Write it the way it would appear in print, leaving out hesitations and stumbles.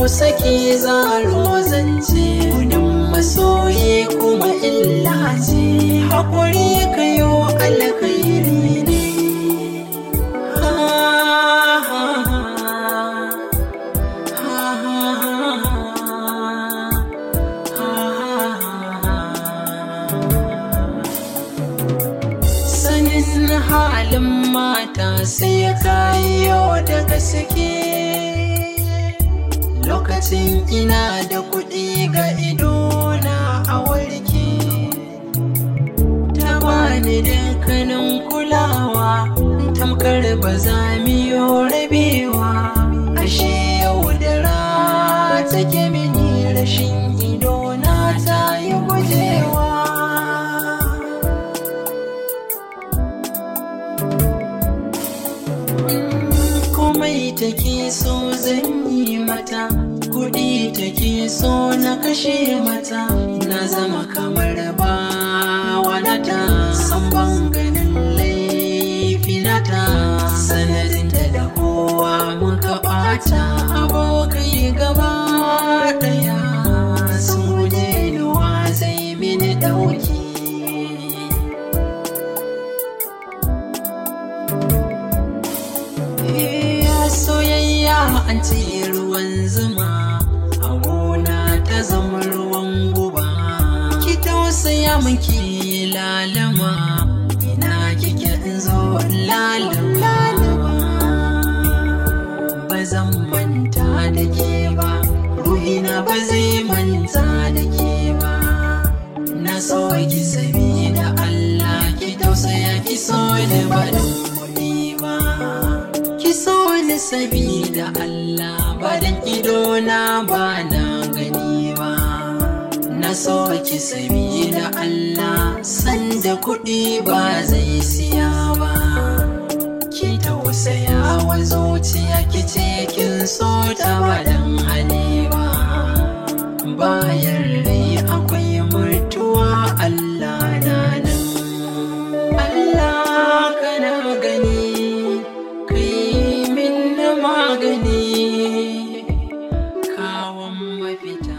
saki zaro zance gudun masoyi kuma illa ce haƙuri kayo alkhairi ne. Sanin halin mata sai kayo da gaske lokacin ina da kuɗi ga idona a warke ta bani dukkanin kulawa tamkar ba za mu yi rabewa ashe yau da rana take mini rashin idona ta yi gujewa. Komai take so zan yi mata kuɗi take so na kashe mata na zama kamar ba wanata san ban ganin laifinata sanadinta da kowa muka ɓata abokai gaba ɗaya sun guje ni wa zai mini ɗauki. Soyayya an ce ruwan zuma a gona ta zama ruwan guba ki tausaya miki lalama ina kike in zo lalama ba zan manta da ke ba ruhina ba zai manta da ke ba na so ki sabida Allah ki tausaya ki so ni ba da kuɗi ba ki so ni sabida Allah ba dan idona ba na gani ba na so ki sabida Allah sanda kuɗi ba zai siya ba ki tausaya wa zuciya ki ce kin so ta ba dan hali ba bayan rai akwai mutuwa Allah na nan Allah kana gani magani kawon mafita.